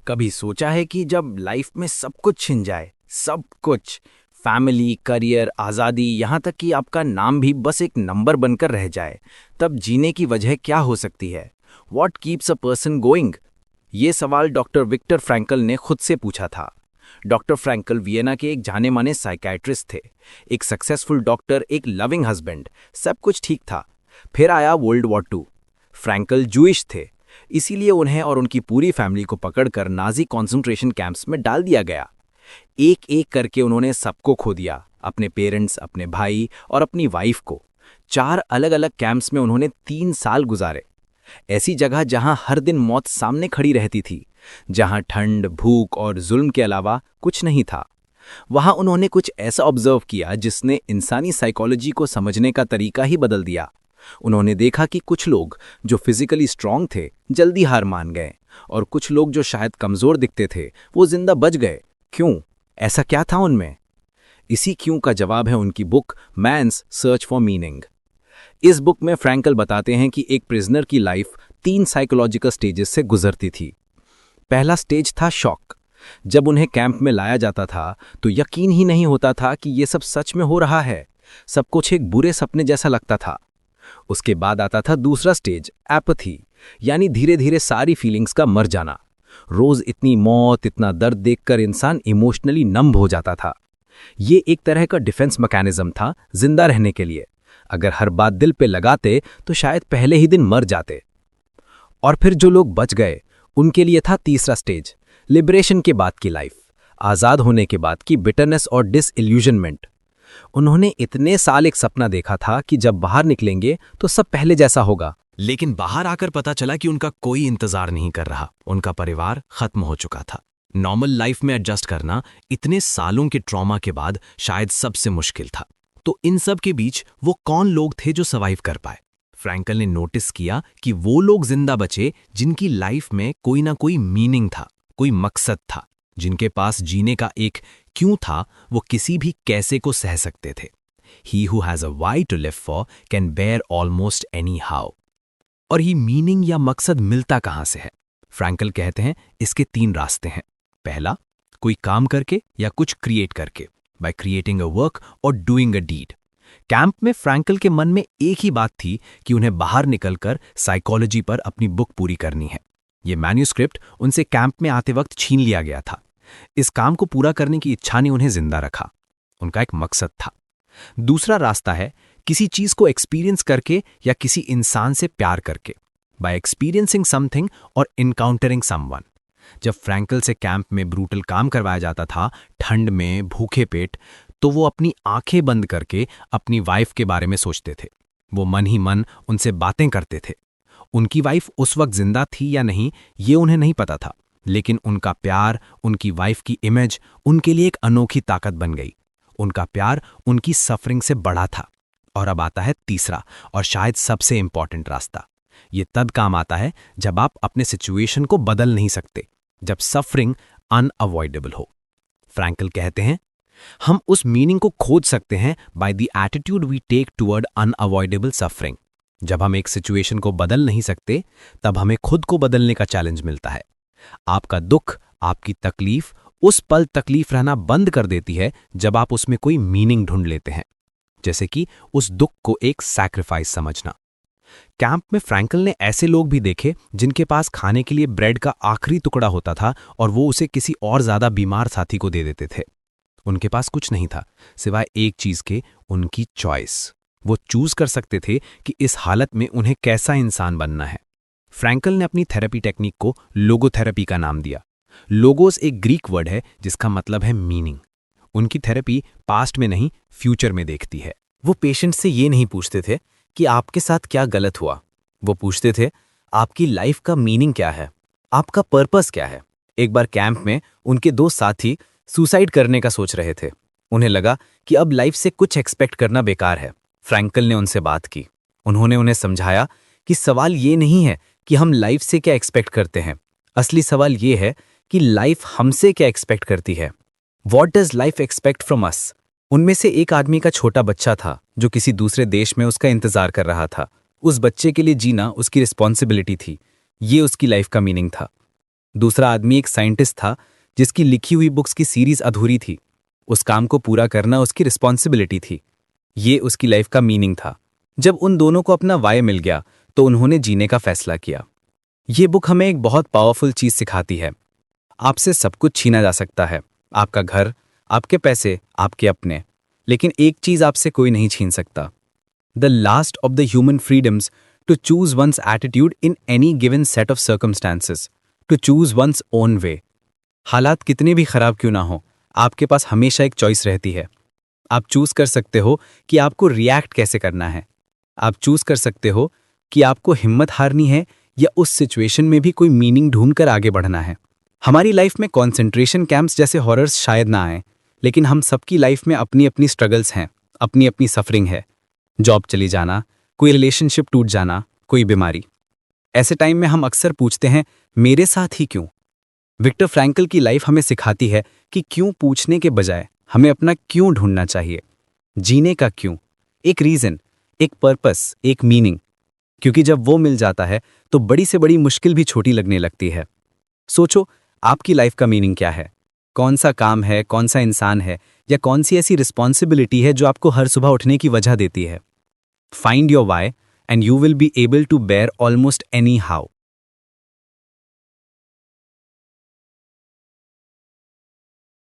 कभी सोचा है कि जब लाइफ में सब कुछ छिन जाए, सब कुछ, फैमिली, करियर, आज़ादी, यहाँ तक कि आपका नाम भी बस एक नंबर बनकर रह जाए, तब जीने की वजह क्या हो सकती है? What keeps a person going? ये सवाल डॉक्टर विक्टर फ्रैंकल ने खुद से पूछा था। डॉक्टर फ्रैंकल वियना के एक जाने माने साइकियाट्रिस्ट थे, एक सक्सेसफुल डॉक्टर, एक लविंग हस्बैंड, सब कुछ ठीक था। फिर आया वर्ल्ड वॉर 2। फ्रैंकल जूइश थे, इसीलिए उन्हें और उनकी पूरी फैमिली को पकड़कर नाजी कॉन्सेंट्रेशन कैंप्स में डाल दिया गया। एक एक करके उन्होंने सबको खो दिया, अपने पेरेंट्स, अपने भाई और अपनी वाइफ को। 4 अलग अलग कैंप्स में उन्होंने 3 साल गुजारे। ऐसी जगह जहां हर दिन मौत सामने खड़ी रहती थी, जहां ठंड, भूख और जुल्म के अलावा कुछ नहीं था। वहां उन्होंने कुछ ऐसा ऑब्जर्व किया जिसने इंसानी साइकोलॉजी को समझने का तरीका ही बदल दिया। उन्होंने देखा कि कुछ लोग जो फिजिकली स्ट्रांग थे जल्दी हार मान गए, और कुछ लोग जो शायद कमजोर दिखते थे वो जिंदा बच गए। क्यों? ऐसा क्या था उनमें? इसी क्यों का जवाब है उनकी book man's search for meaning. इस बुक में फ्रैंकल बताते हैं कि एक प्रिजनर की लाइफ 3 साइकोलॉजिकल स्टेजेस से गुजरती थी। पहला स्टेज था शॉक। जब उन्हें कैंप में लाया जाता था तो यकीन ही नहीं होता था कि ये सब सच में हो रहा है। सब कुछ एक बुरे सपने जैसा लगता था। उसके बाद आता था दूसरा स्टेज, एपैथी, यानी धीरे धीरे सारी फीलिंग्स का मर जाना। रोज इतनी मौत, इतना दर्द देखकर इंसान इमोशनली नंब हो जाता था। ये एक तरह का डिफेंस मैकेनिज्म था जिंदा रहने के लिए। अगर हर बात दिल पे लगाते तो शायद पहले ही दिन मर जाते। और फिर जो लोग बच गए उनके लिए था तीसरा स्टेज, लिबरेशन के बाद की लाइफ, आजाद होने के बाद की बिटरनेस और डिसइल्यूजनमेंट। उन्होंने इतने साल एक सपना देखा था कि जब बाहर निकलेंगे तो सब पहले जैसा होगा, लेकिन बाहर आकर पता चला कि उनका कोई इंतजार नहीं कर रहा। उनका परिवार खत्म हो चुका था। नॉर्मल लाइफ में एडजस्ट करना इतने सालों के ट्रॉमा के बाद शायद सबसे मुश्किल था। तो इन सब के बीच वो कौन लोग थे जो सर्वाइव कर पाए? फ्रैंकल ने नोटिस किया कि वो लोग जिंदा बचे जिनकी लाइफ में कोई ना कोई मीनिंग था, कोई मकसद था, जिनके पास जीने का एक क्यों था। वो किसी भी कैसे को सह सकते थे। He who has a why to live for can bear almost any how। और ये मीनिंग या मकसद मिलता कहां से है? फ्रैंकल कहते हैं इसके 3 रास्ते हैं। पहला, कोई काम करके या कुछ क्रिएट करके, बाय क्रिएटिंग अ वर्क और डूइंग अ डीड। कैंप में फ्रैंकल के मन में एक ही बात थी कि उन्हें बाहर निकलकर साइकोलॉजी पर अपनी बुक पूरी करनी है। ये मैन्यूस्क्रिप्ट उनसे कैंप में आते वक्त छीन लिया गया था। इस काम को पूरा करने की इच्छा ने उन्हें जिंदा रखा। उनका एक मकसद था। दूसरा रास्ता है किसी चीज को एक्सपीरियंस करके या किसी इंसान से प्यार करके, बाय एक्सपीरियंसिंग समथिंग और इनकाउंटरिंग समवन। जब फ्रैंकल से कैंप में ब्रूटल काम करवाया जाता था, ठंड में भूखे पेट, तो वो अपनी आंखें बंद करके अपनी वाइफ के बारे में सोचते थे। वो मन ही मन उनसे बातें करते थे। उनकी वाइफ उस वक्त जिंदा थी या नहीं ये उन्हें नहीं पता था, लेकिन उनका प्यार, उनकी वाइफ की इमेज उनके लिए एक अनोखी ताकत बन गई। उनका प्यार उनकी सफरिंग से बड़ा था। और अब आता है तीसरा और शायद सबसे इंपॉर्टेंट रास्ता। ये तब काम आता है जब आप अपने सिचुएशन को बदल नहीं सकते, जब सफरिंग अनअवॉइडेबल हो। फ्रैंकल कहते हैं हम उस मीनिंग को खोज सकते हैं by the attitude we take toward unavoidable suffering. जब हम एक सिचुएशन को बदल नहीं सकते तब हमें खुद को बदलने का चैलेंज मिलता है। आपका दुख, आपकी तकलीफ उस पल तकलीफ रहना बंद कर देती है जब आप उसमें कोई मीनिंग ढूंढ लेते हैं, जैसे कि उस दुख को एक सैक्रिफाइस समझना। कैंप में फ्रैंकल ने ऐसे लोग भी देखे जिनके पास खाने के लिए ब्रेड का आखिरी टुकड़ा होता था और वो उसे किसी और ज्यादा बीमार साथी को दे देते थे। उनके पास कुछ नहीं था सिवाय एक चीज के, उनकी चॉइस। वो चूज कर सकते थे कि इस हालत में उन्हें कैसा इंसान बनना है। फ्रैंकल ने अपनी थेरेपी टेक्निक को लोगोथेरेपी का नाम दिया। लोगोस एक ग्रीक वर्ड है जिसका मतलब है मीनिंग। उनकी थेरेपी पास्ट में नहीं, फ्यूचर में देखती है। वो पेशेंट से ये नहीं पूछते थे कि आपके साथ क्या गलत हुआ। वो पूछते थे आपकी लाइफ का मीनिंग क्या है, आपका पर्पस क्या है। एक बार कैंप में उनके 2 साथी सुसाइड करने का सोच रहे थे। उन्हें लगा कि अब लाइफ से कुछ एक्सपेक्ट करना बेकार है। फ्रैंकल ने उनसे बात की। उन्होंने उन्हें समझाया कि सवाल ये नहीं है कि हम लाइफ से क्या एक्सपेक्ट करते हैं, असली सवाल ये है कि लाइफ हमसे क्या एक्सपेक्ट करती है। What does life expect from us? उनमें से एक आदमी का छोटा बच्चा था जो किसी दूसरे देश में उसका इंतजार कर रहा था। उस बच्चे के लिए जीना उसकी रिस्पॉन्सिबिलिटी थी। ये उसकी लाइफ का मीनिंग था। दूसरा आदमी एक साइंटिस्ट था जिसकी लिखी हुई बुक्स की सीरीज अधूरी थी। उस काम को पूरा करना उसकी रिस्पॉन्सिबिलिटी थी। ये उसकी लाइफ का मीनिंग था। जब उन दोनों को अपना वाई मिल गया तो उन्होंने जीने का फैसला किया। ये बुक हमें एक बहुत पावरफुल चीज सिखाती है। आपसे सब कुछ छीना जा सकता है, आपका घर, आपके पैसे, आपके अपने, लेकिन एक चीज आपसे कोई नहीं छीन सकता। The last of the human freedoms to choose one's attitude in any given set of circumstances, to choose one's own way. हालात कितने भी खराब क्यों ना हो, आपके पास हमेशा एक चॉइस रहती है। आप चूज कर सकते हो कि आपको रिएक्ट कैसे करना है। आप चूज कर सकते हो कि आपको हिम्मत हारनी है या उस सिचुएशन में भी कोई मीनिंग ढूंढकर आगे बढ़ना है। हमारी लाइफ में कॉन्सेंट्रेशन कैंप्स जैसे हॉरर्स शायद ना आए, लेकिन हम सबकी लाइफ में अपनी अपनी स्ट्रगल्स हैं, अपनी अपनी सफरिंग है। जॉब चली जाना, कोई रिलेशनशिप टूट जाना, कोई बीमारी। ऐसे टाइम में हम अक्सर पूछते हैं, मेरे साथ ही क्यों? विक्टर फ्रैंकल की लाइफ हमें सिखाती है कि क्यों पूछने के बजाय हमें अपना क्यों ढूंढना चाहिए। जीने का क्यों, एक रीजन, एक पर्पस, एक मीनिंग। क्योंकि जब वो मिल जाता है तो बड़ी से बड़ी मुश्किल भी छोटी लगने लगती है। सोचो, आपकी लाइफ का मीनिंग क्या है? कौन सा काम है, कौन सा इंसान है, या कौन सी ऐसी रिस्पॉन्सिबिलिटी है जो आपको हर सुबह उठने की वजह देती है? Find your why and you will be able to bear almost any how.